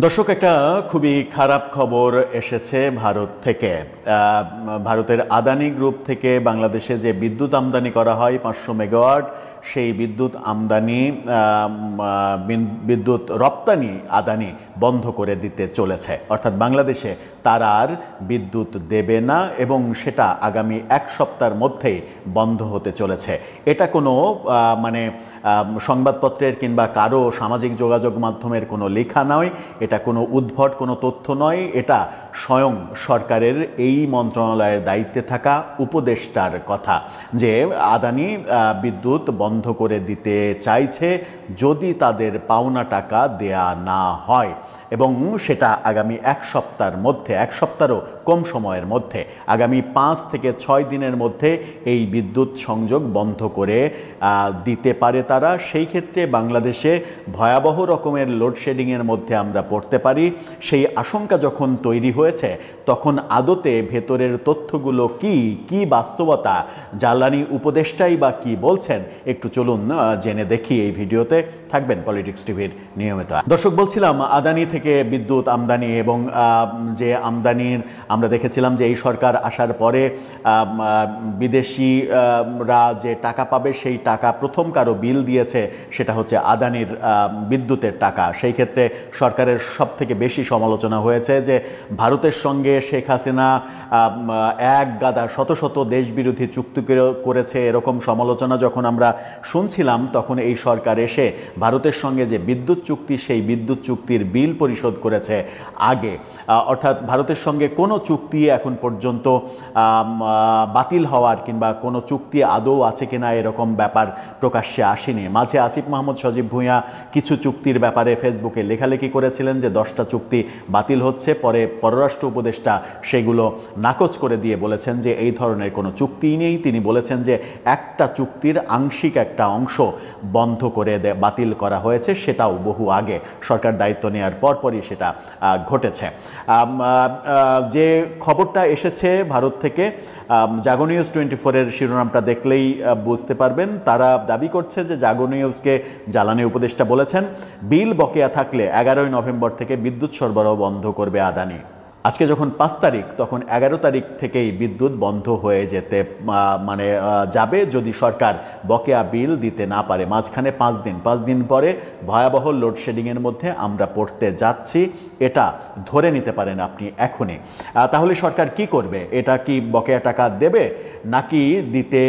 দর্শক, একটা খুবই খারাপ খবর এসেছে ভারত থেকে। ভারতের আদানি গ্রুপ থেকে বাংলাদেশে যে বিদ্যুৎ আমদানি করা হয় 500 মেগাওয়াট, সেই বিদ্যুৎ আমদানি বিদ্যুৎ রপ্তানি আদানি বন্ধ করে দিতে চলেছে। অর্থাৎ বাংলাদেশে তারা আর বিদ্যুৎ দেবে না এবং সেটা আগামী এক সপ্তাহের মধ্যেই বন্ধ হতে চলেছে। এটা কোনো সংবাদপত্রের কিংবা কারো সামাজিক যোগাযোগ মাধ্যমের কোনো লেখা নয়, এটা কোনো উদ্ভট কোনো তথ্য নয়, এটা স্বয়ং সরকারের এই মন্ত্রণালয়ের দায়িত্বে থাকা উপদেষ্টার কথা যে আদানি বিদ্যুৎ বন্ধ করে দিতে চাইছে যদি তাদের পাওনা টাকা দেয়া না হয়, এবং সেটা আগামী এক সপ্তাহের মধ্যে, এক সপ্তাহেরও কম সময়ের মধ্যে, আগামী 5 থেকে 6 দিনের মধ্যে এই বিদ্যুৎ সংযোগ বন্ধ করে দিতে পারে তারা। সেই ক্ষেত্রে বাংলাদেশে ভয়াবহ রকমের লোডশেডিংয়ের মধ্যে আমরা পড়তে পারি। সেই আশঙ্কা যখন তৈরি হয়েছে তখন আদতে ভেতরের তথ্যগুলো কি বাস্তবতা, জ্বালানি উপদেষ্টাই বা কি বলছেন, একটু চলুন জেনে দেখি এই ভিডিওতে। থাকবেন পলিটিক্স টিভির নিয়মিত দর্শক। বলছিলাম আদানি থেকে বিদ্যুৎ আমদানি এবং যে আমদানির আমরা দেখেছিলাম যে এই সরকার আসার পরে বিদেশিরা যে টাকা পাবে সেই টাকা প্রথম কারো বিল দিয়েছে সেটা হচ্ছে আদানির বিদ্যুতের টাকা। সেই ক্ষেত্রে সরকারের সব থেকে বেশি সমালোচনা হয়েছে যে ভারতের সঙ্গে শেখ হাসিনা এক গাদা শত শত দেশবিরোধী চুক্তি করেছে, এরকম সমালোচনা যখন আমরা শুনছিলাম তখন এই সরকার এসে ভারতের সঙ্গে যে বিদ্যুৎ চুক্তি সেই বিদ্যুৎ চুক্তির বিল পরিশোধ করেছে আগে। অর্থাৎ ভারতের সঙ্গে কোনো চুক্তি এখন পর্যন্ত বাতিল হওয়ার কিংবা কোনো চুক্তি আদৌ আছে কিনা এরকম ব্যাপার প্রকাশ্যে আসেনি। মাঝে আসিফ মাহমুদ সজীব ভুঁইয়া কিছু চুক্তির ব্যাপারে ফেসবুকে লেখালেখি করেছিলেন যে 10টা চুক্তি বাতিল হচ্ছে, পরে পররাষ্ট্র উপদেষ্টা সেগুলো নাকচ করে দিয়ে বলেছেন যে এই ধরনের কোনো চুক্তিই নেই। তিনি বলেছেন যে একটা চুক্তির আংশিক একটা অংশ বন্ধ করে বাতিল করা হয়েছে, সেটাও বহু আগে সরকার দায়িত্ব নেওয়ার পরপরই সেটা ঘটেছে। যে খবরটা এসেছে ভারত থেকে, জাগো নিউজ 24-এর শিরোনামটা দেখলেই বুঝতে পারবেন। তারা দাবি করছে যে জাগো নিউজকে জ্বালানি উপদেষ্টা বলেছেন বিল বকেয়া থাকলে 11 নভেম্বর থেকে বিদ্যুৎ সরবরাহ বন্ধ করবে আদানি। আজকে যখন 5 তারিখ তখন 11 তারিখ থেকেই বিদ্যুৎ বন্ধ হয়ে যেতে যাবে যদি সরকার বকেয়া বিল দিতে না পারে। মাঝখানে 5 দিন পরে ভয়াবহ লোডশেডিংয়ের মধ্যে আমরা পড়তে যাচ্ছি, এটা ধরে নিতে পারেন আপনি এখনই। তাহলে সরকার কি করবে? এটা কি বকেয়া টাকা দেবে নাকি দিতে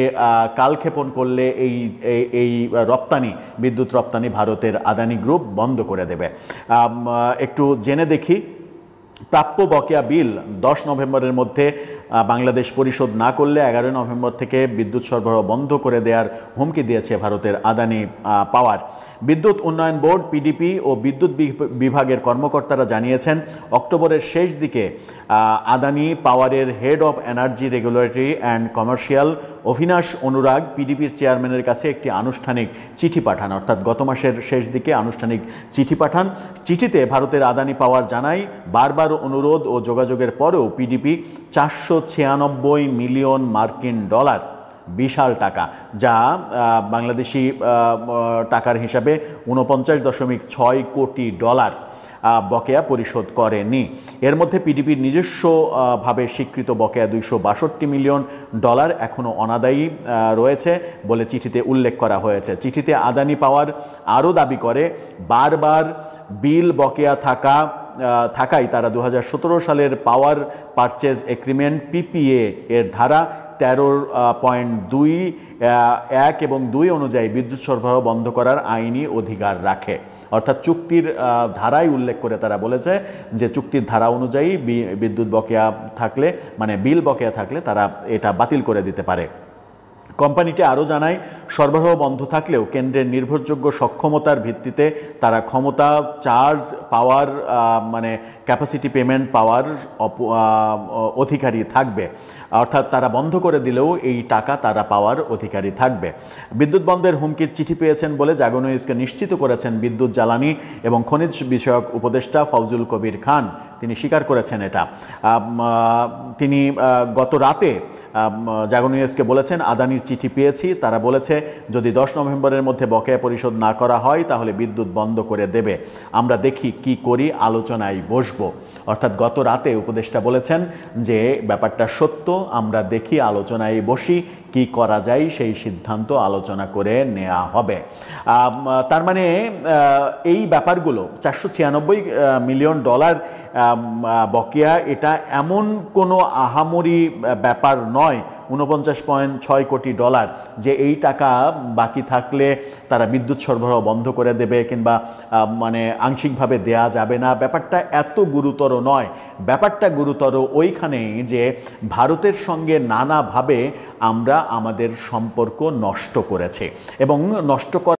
কালক্ষেপণ করলে এই রপ্তানি বিদ্যুৎ রপ্তানি ভারতের আদানি গ্রুপ বন্ধ করে দেবে? একটু জেনে দেখি। প্রাপ্য বকেয়া বিল 10 নভেম্বরের মধ্যে বাংলাদেশ পরিশোধ না করলে 11 নভেম্বর থেকে বিদ্যুৎ সরবরাহ বন্ধ করে দেওয়ার হুমকি দিয়েছে ভারতের আদানি পাওয়ার। বিদ্যুৎ উন্নয়ন বোর্ড পিডিপি ও বিদ্যুৎ বিভাগের কর্মকর্তারা জানিয়েছেন অক্টোবরের শেষ দিকে আদানি পাওয়ারের head of energy regulatory and commercial Abhinash Anurag পিডিপির চেয়ারম্যানের কাছে একটি আনুষ্ঠানিক চিঠি পাঠান। অর্থাৎ গত মাসের শেষ দিকে আনুষ্ঠানিক চিঠি পাঠান। চিঠিতে ভারতের আদানি পাওয়ার জানায় বারবার অনুরোধ ও যোগাযোগের পরেও পিডিপি 496 মিলিয়ন মার্কিন ডলার, বিশাল টাকা, যা বাংলাদেশি টাকার হিসাবে 49.6 কোটি ডলার বকেয়া পরিশোধ করেনি। এর মধ্যে পিডিপির নিজস্বভাবে স্বীকৃত বকেয়া 262 মিলিয়ন ডলার এখনও অনাদায়ী রয়েছে বলে চিঠিতে উল্লেখ করা হয়েছে। চিঠিতে আদানি পাওয়ার আরও দাবি করে বারবার বিল বকেয়া থাকায় তারা 2017 সালের পাওয়ার পারচেজ এগ্রিমেন্ট পিপিএ এর ধারা 13.2 এবং 2 অনুযায়ী বিদ্যুৎ সরবরাহ বন্ধ করার আইনি অধিকার রাখে। অর্থাৎ চুক্তির ধারায় উল্লেখ করে তারা বলেছে যে চুক্তির ধারা অনুযায়ী বিদ্যুৎ বকেয়া থাকলে বিল বকেয়া থাকলে তারা এটা বাতিল করে দিতে পারে। কোম্পানিটি আরও জানায় সরবরাহ বন্ধ থাকলেও কেন্দ্রের নির্ভরযোগ্য সক্ষমতার ভিত্তিতে তারা ক্ষমতা চার্জ পাওয়ার ক্যাপাসিটি পেমেন্ট পাওয়ার অধিকারী থাকবে। অর্থাৎ তারা বন্ধ করে দিলেও এই টাকা তারা পাওয়ার অধিকারী থাকবে। বিদ্যুৎ বন্ধের হুমকির চিঠি পেয়েছেন বলে জাগো নিউজকে নিশ্চিত করেছেন বিদ্যুৎ জ্বালানি এবং খনিজ বিষয়ক উপদেষ্টা ফৌজুল কবির খান। তিনি স্বীকার করেছেন এটা। তিনি গত রাতে জাগো নিউজকে বলেছেন, আদানির চিঠি পেয়েছি, তারা বলেছে যদি 10 নভেম্বরের মধ্যে বকেয়া পরিশোধ না করা হয় তাহলে বিদ্যুৎ বন্ধ করে দেবে, আমরা দেখি কি করি, আলোচনায় বসবো। অর্থাৎ গত রাতে উপদেষ্টা বলেছেন যে ব্যাপারটা সত্য, আমরা দেখি, আলোচনায় বসি, কি করা যায় সেই সিদ্ধান্ত আলোচনা করে নেওয়া হবে। তার মানে এই ব্যাপারগুলো 496 মিলিয়ন ডলার বকেয়া, এটা এমন কোনো আহামরি ব্যাপার নয়, 49.6 কোটি ডলার, যে এই টাকা বাকি থাকলে তারা বিদ্যুৎ সরবরাহ বন্ধ করে দেবে কিংবা মানে আংশিকভাবে দেয়া যাবে না। ব্যাপারটা এত গুরুতর নয়। ব্যাপারটা গুরুতর ওইখানেই যে ভারতের সঙ্গে নানাভাবে আমরা আমাদের সম্পর্ক নষ্ট করেছি এবং নষ্ট